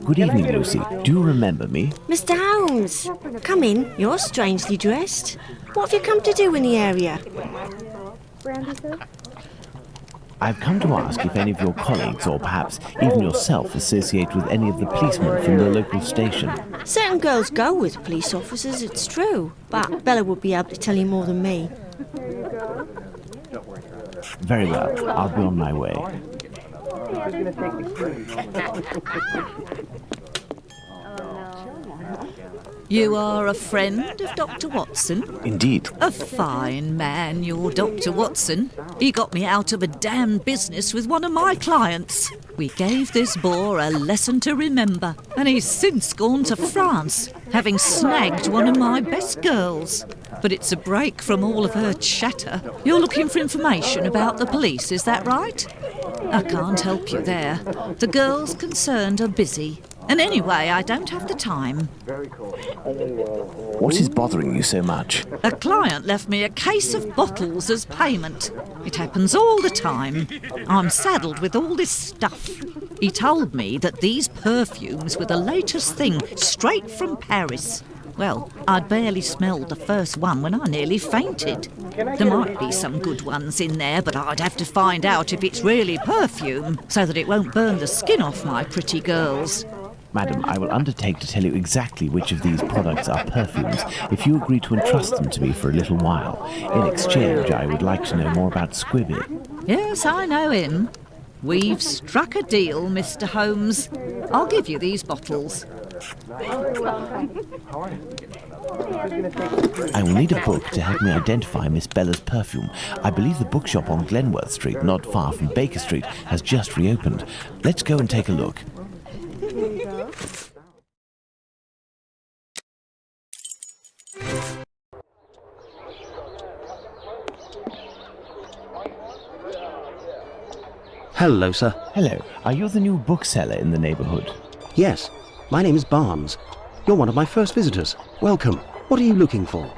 Good evening, Lucy. Do you remember me? Mr. Holmes, come in. You're strangely dressed. What have you come to do in the area? I've come to ask if any of your colleagues, or perhaps even yourself, associate with any of the policemen from the local station. Certain girls go with police officers, it's true. But Bella would be able to tell you more than me. Very well. I'll be on my way. You are a friend of Dr. Watson? Indeed. A fine man, your Dr. Watson. He got me out of a damn business with one of my clients. We gave this boor a lesson to remember, and he's since gone to France, having snagged one of my best girls. But it's a break from all of her chatter. You're looking for information about the police, is that right? I can't help you there. The girls concerned are busy. And anyway, I don't have the time. What is bothering you so much? A client left me a case of bottles as payment. It happens all the time. I'm saddled with all this stuff. He told me that these perfumes were the latest thing, straight from Paris. Well, I'd barely smelled the first one when I nearly fainted. There might be some good ones in there, but I'd have to find out if it's really perfume, so that it won't burn the skin off my pretty girls. Madam, I will undertake to tell you exactly which of these products are perfumes if you agree to entrust them to me for a little while. In exchange, I would like to know more about Squibby. Yes, I know him. We've struck a deal, Mr. Holmes. I'll give you these bottles. I will need a book to help me identify Miss Bella's perfume. I believe the bookshop on Glenworth Street, not far from Baker Street, has just reopened. Let's go and take a look. Hello, sir. Hello. Are you the new bookseller in the neighbourhood? Yes, my name is Barnes. You're one of my first visitors. Welcome. What are you looking for?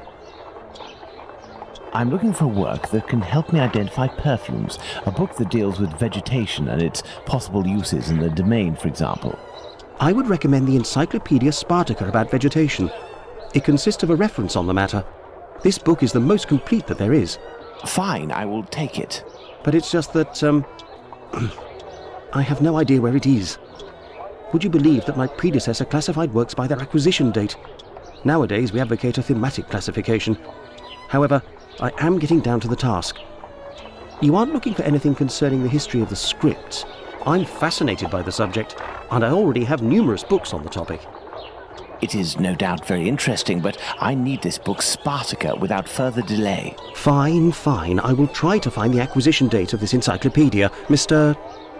I'm looking for work that can help me identify perfumes, a book that deals with vegetation and its possible uses in the domain, for example. I would recommend the Encyclopedia Spartica about vegetation. It consists of a reference on the matter. This book is the most complete that there is. Fine, I will take it. But it's just that, I have no idea where it is. Would you believe that my predecessor classified works by their acquisition date? Nowadays, we advocate a thematic classification. However, I am getting down to the task. You aren't looking for anything concerning the history of the scripts. I'm fascinated by the subject, and I already have numerous books on the topic. It is no doubt very interesting, but I need this book Spartica without further delay. Fine, fine. I will try to find the acquisition date of this encyclopedia, Mr.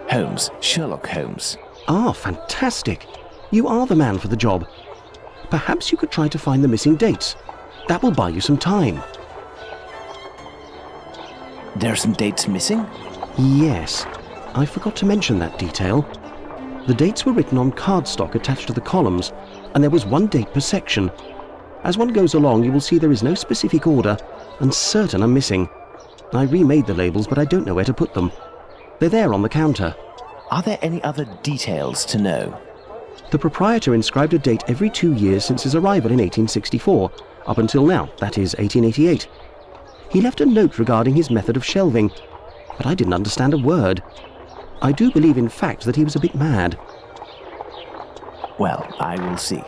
Holmes, Sherlock Holmes. Ah, fantastic. You are the man for the job. Perhaps you could try to find the missing dates. That will buy you some time. There are some dates missing? Yes. I forgot to mention that detail. The dates were written on cardstock attached to the columns, and there was one date per section. As one goes along, you will see there is no specific order, and certain are missing. I remade the labels, but I don't know where to put them. They're there on the counter. Are there any other details to know? The proprietor inscribed a date every 2 years since his arrival in 1864, up until now, that is 1888. He left a note regarding his method of shelving, but I didn't understand a word. I do believe, in fact, that he was a bit mad. Well, I will see.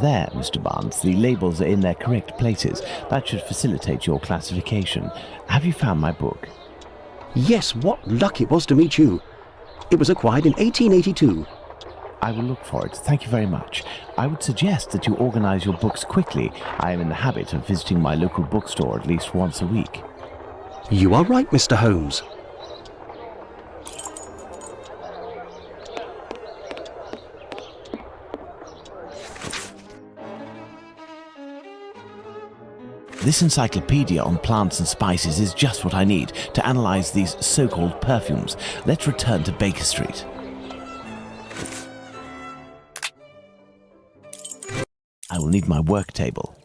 There, Mr. Barnes, the labels are in their correct places. That should facilitate your classification. Have you found my book? Yes, what luck it was to meet you. It was acquired in 1882. I will look for it. Thank you very much. I would suggest that you organize your books quickly. I am in the habit of visiting my local bookstore at least once a week. You are right, Mr. Holmes. This encyclopedia on plants and spices is just what I need to analyze these so-called perfumes. Let's return to Baker Street. I will need my work table.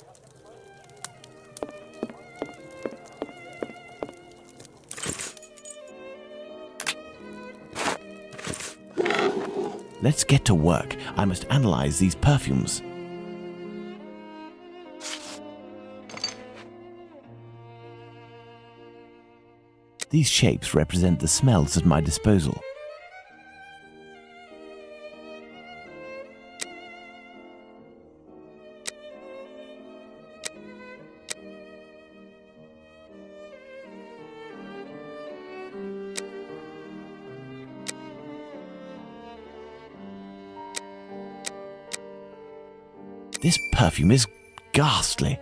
Let's get to work. I must analyze these perfumes. These shapes represent the smells at my disposal. This perfume is ghastly.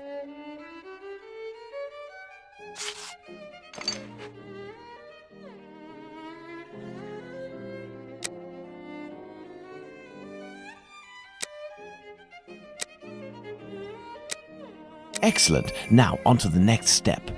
Excellent. Now on to the next step.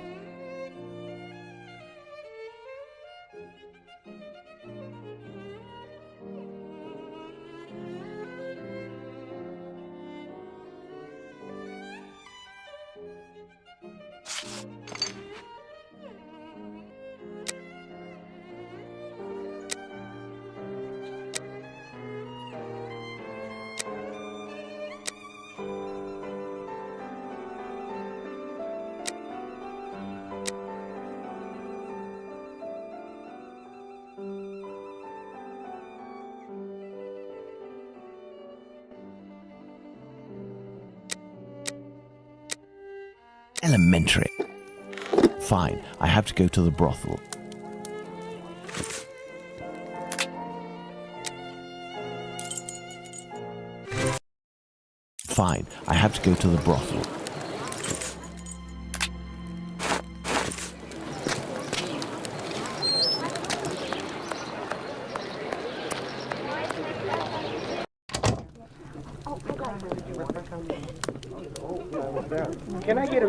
Elementary. Fine, I have to go to the brothel. Fine, I have to go to the brothel.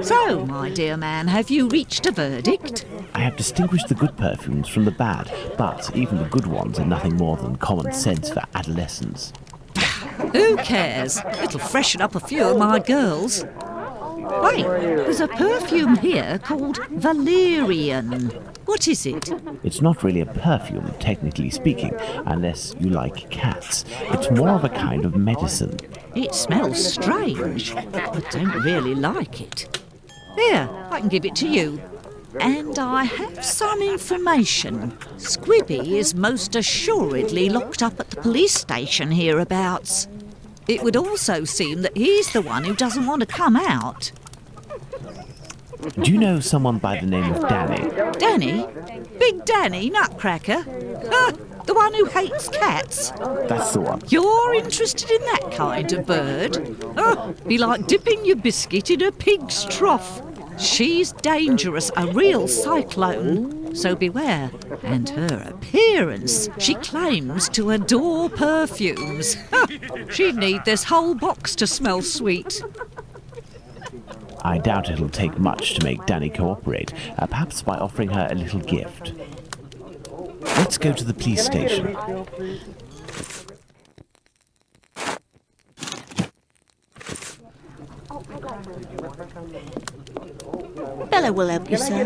So, my dear man, have you reached a verdict? I have distinguished the good perfumes from the bad, but even the good ones are nothing more than common sense for adolescents. Who cares? It'll freshen up a few of my girls. Wait, there's a perfume here called Valerian. What is it? It's not really a perfume, technically speaking, unless you like cats. It's more of a kind of medicine. It smells strange. I don't really like it. Here, I can give it to you. And I have some information. Squibby is most assuredly locked up at the police station hereabouts. It would also seem that he's the one who doesn't want to come out. Do you know someone by the name of Danny? Danny? Big Danny, Nutcracker? Ah, the one who hates cats? That's the one. You're interested in that kind of bird? Oh, be like dipping your biscuit in a pig's trough. She's dangerous, a real cyclone, so beware. And her appearance, she claims to adore perfumes. She'd need this whole box to smell sweet. I doubt it'll take much to make Danny cooperate, perhaps by offering her a little gift. Let's go to the police station. Bella will help you, sir.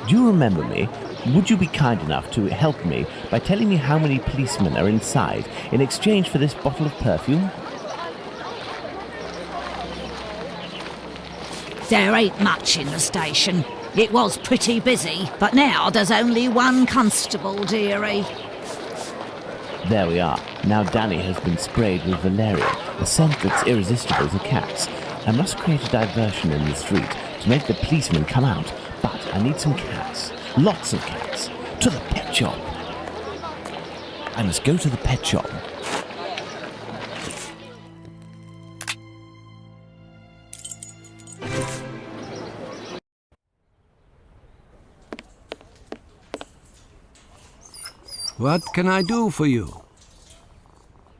Do you remember me? Would you be kind enough to help me by telling me how many policemen are inside in exchange for this bottle of perfume? There ain't much in the station. It was pretty busy, but now there's only one constable, dearie. There we are. Now Danny has been sprayed with valerian, a scent that's irresistible to cats. I must create a diversion in the street to make the policemen come out, but I need some cats. Lots of cats. To the pet shop. I must go to the pet shop. What can I do for you?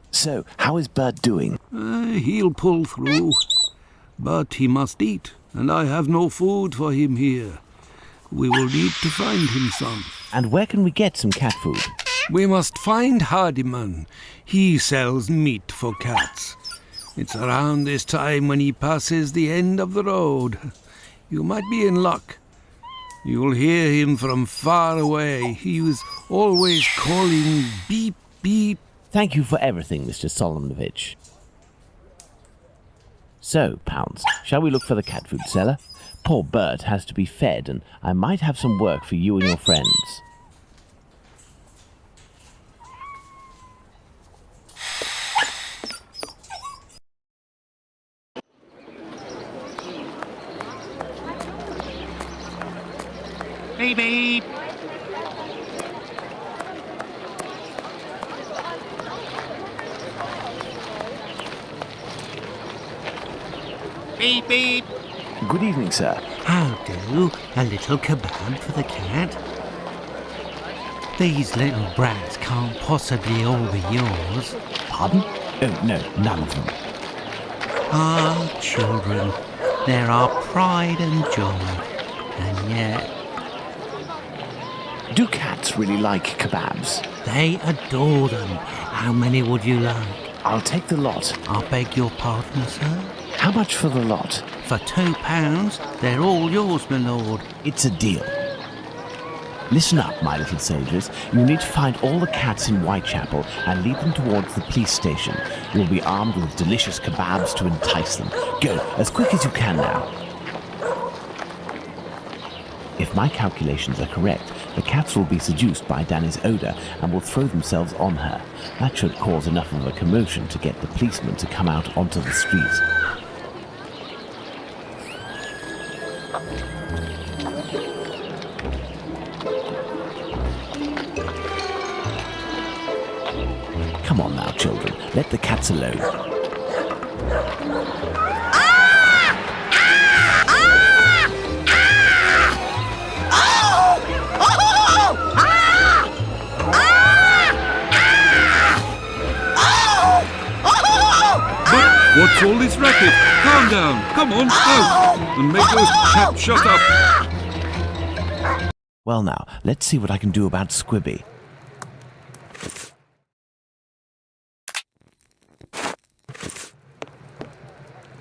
So, how is Bert doing? He'll pull through. But he must eat, and I have no food for him here. We will need to find him some. And where can we get some cat food? We must find Hardiman. He sells meat for cats. It's around this time when he passes the end of the road. You might be in luck. You'll hear him from far away. He was always calling beep, beep. Thank you for everything, Mr. Solomonovich. So, Pounds, shall we look for the cat food seller? Poor Bert has to be fed, and I might have some work for you and your friends. Beep beep. Beep beep. Good evening, sir. I'll do a little kebab for the cat. These little brats can't possibly all be yours. Pardon? Oh, no, none of them. Ah, children, they're our pride and joy. And yet, Do cats really like kebabs? they adore them. How many would you like? I'll take the lot. I beg your pardon, sir? How much for the lot? For £2, they're all yours, my lord. It's a deal. Listen up, my little soldiers. You need to find all the cats in Whitechapel and lead them towards the police station. You'll be armed with delicious kebabs to entice them. Go, as quick as you can now. If my calculations are correct, the cats will be seduced by Danny's odour and will throw themselves on her. That should cause enough of a commotion to get the policeman to come out onto the street. Come on now, children. Let the cats alone. What's all this racket? Calm down. Come on, out. And make those chaps shut up. Well now, let's see what I can do about Squibby.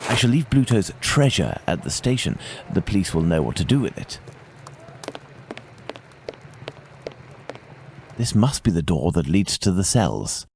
I shall leave Bluto's treasure at the station. The police will know what to do with it. This must be the door that leads to the cells.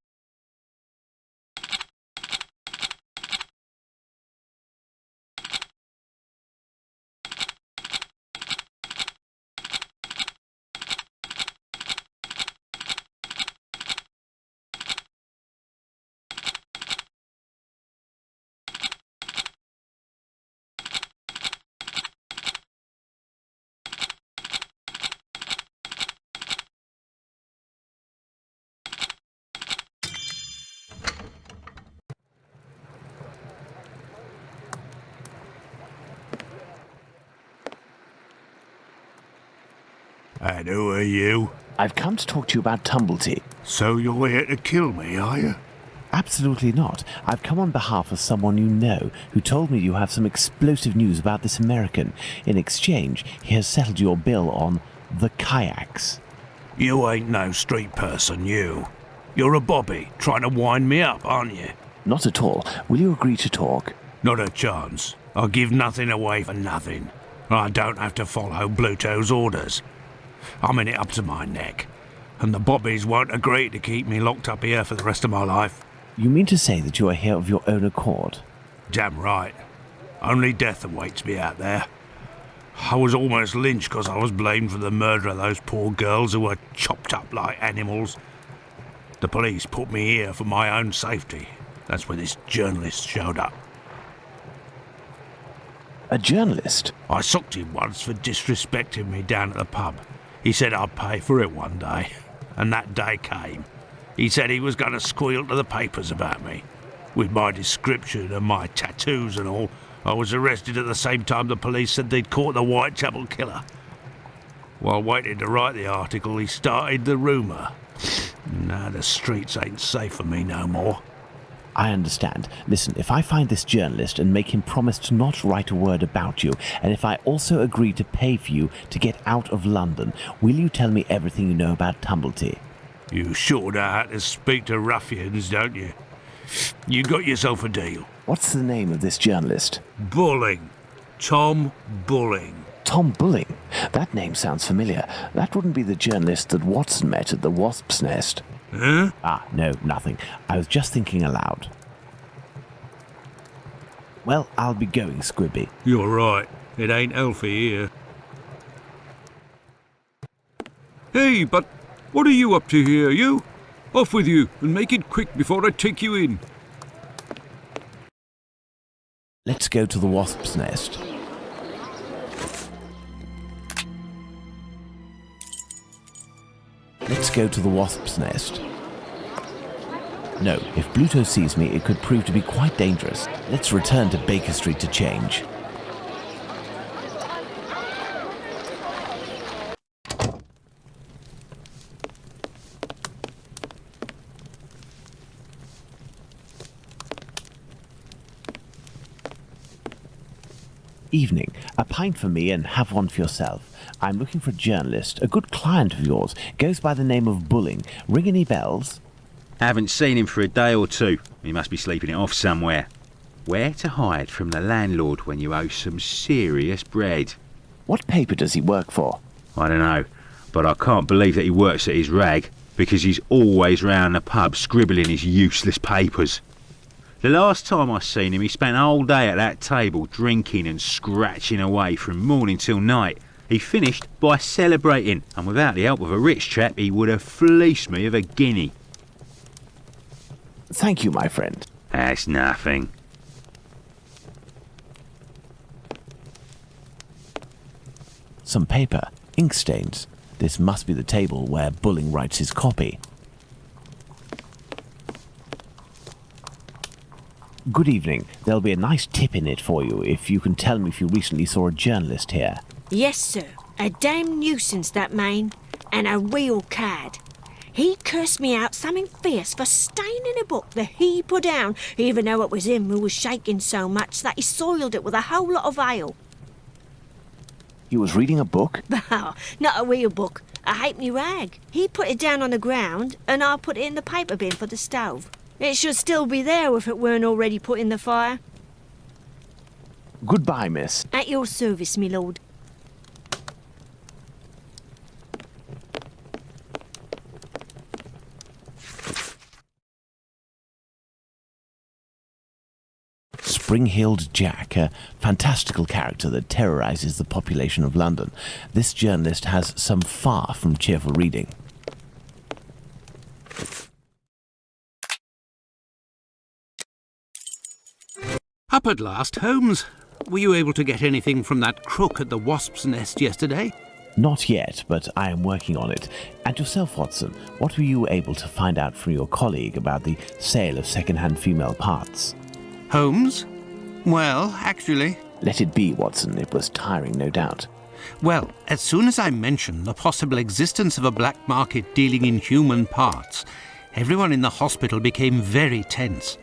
And who are you? I've come to talk to you about Tumblety. So you're here to kill me, are you? Absolutely not. I've come on behalf of someone you know who told me you have some explosive news about this American. In exchange, he has settled your bill on the kayaks. You ain't no street person, you. You're a bobby, trying to wind me up, aren't you? Not at all. Will you agree to talk? Not a chance. I'll give nothing away for nothing. I don't have to follow Bluto's orders. I'm in it up to my neck, and the bobbies won't agree to keep me locked up here for the rest of my life. You mean to say that you are here of your own accord? Damn right. Only death awaits me out there. I was almost lynched because I was blamed for the murder of those poor girls who were chopped up like animals. The police put me here for my own safety. That's when this journalist showed up. A journalist? I socked him once for disrespecting me down at the pub. He said I'd pay for it one day, and that day came. He said he was going to squeal to the papers about me. With my description and my tattoos and all, I was arrested at the same time the police said they'd caught the Whitechapel killer. While waiting to write the article, he started the rumour. Nah, the streets ain't safe for me no more. I understand. Listen, if I find this journalist and make him promise to not write a word about you, and if I also agree to pay for you to get out of London, will you tell me everything you know about Tumblety? You sure know how to speak to ruffians, don't you? You got yourself a deal. What's the name of this journalist? Bulling. Tom Bulling. Tom Bulling? That name sounds familiar. That wouldn't be the journalist that Watson met at the Wasp's Nest. Huh? Ah, no, nothing. I was just thinking aloud. Well, I'll be going, Squibby. You're right. It ain't healthy here. Hey, but what are you up to here, you? Off with you, and make it quick before I take you in. Let's go to the Wasp's Nest. Let's go to the Wasp's Nest. No, if Bluto sees me, it could prove to be quite dangerous. Let's return to Baker Street to change. Evening. A pint for me and have one for yourself. I'm looking for a journalist, a good client of yours. Goes by the name of Bulling. Ring any bells? Haven't seen him for a day or two. He must be sleeping it off somewhere. Where to hide from the landlord when you owe some serious bread? What paper does he work for? I don't know, but I can't believe that he works at his rag, because he's always round the pub scribbling his useless papers. The last time I seen him, he spent a whole day at that table drinking and scratching away from morning till night. He finished by celebrating, and without the help of a rich chap, he would have fleeced me of a guinea. Thank you, my friend. That's nothing. Some paper, ink stains. This must be the table where Bulling writes his copy. Good evening. There'll be a nice tip in it for you if you can tell me if you recently saw a journalist here. Yes, sir. A damn nuisance, that man. And a real cad. He cursed me out something fierce for staining a book that he put down, even though it was him who was shaking so much that he soiled it with a whole lot of ale. He was reading a book? Oh, not a real book. A halfpenny rag. He put it down on the ground, and I put it in the paper bin for the stove. It should still be there if it weren't already put in the fire. Goodbye, miss. At your service, me lord. Spring-heeled Jack, a fantastical character that terrorizes the population of London. This journalist has some far from cheerful reading. Up at last, Holmes. Were you able to get anything from that crook at the Wasp's Nest yesterday? Not yet, but I am working on it. And yourself, Watson, what were you able to find out from your colleague about the sale of second-hand female parts? Holmes? Well, actually... Let it be, Watson. It was tiring, no doubt. Well, as soon as I mentioned the possible existence of a black market dealing in human parts, everyone in the hospital became very tense.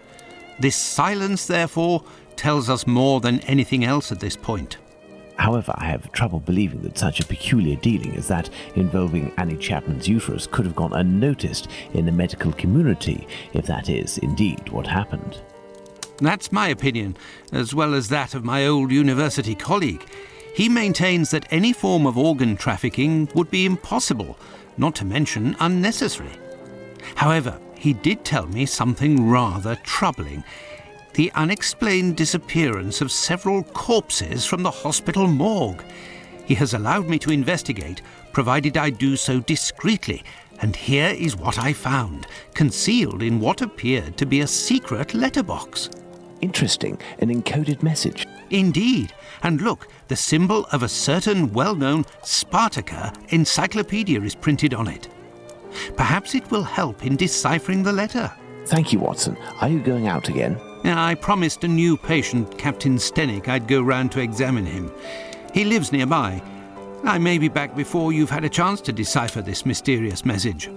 This silence, therefore, tells us more than anything else at this point. However, I have trouble believing that such a peculiar dealing as that involving Annie Chapman's uterus could have gone unnoticed in the medical community, if that is indeed what happened. That's my opinion, as well as that of my old university colleague. He maintains that any form of organ trafficking would be impossible, not to mention unnecessary. However, he did tell me something rather troubling: the unexplained disappearance of several corpses from the hospital morgue. He has allowed me to investigate, provided I do so discreetly, and here is what I found, concealed in what appeared to be a secret letterbox. Interesting, an encoded message. Indeed, and look, the symbol of a certain well-known Spartaca encyclopedia is printed on it. Perhaps it will help in deciphering the letter. Thank you, Watson. Are you going out again? I promised a new patient, Captain Stenick, I'd go round to examine him. He lives nearby. I may be back before you've had a chance to decipher this mysterious message.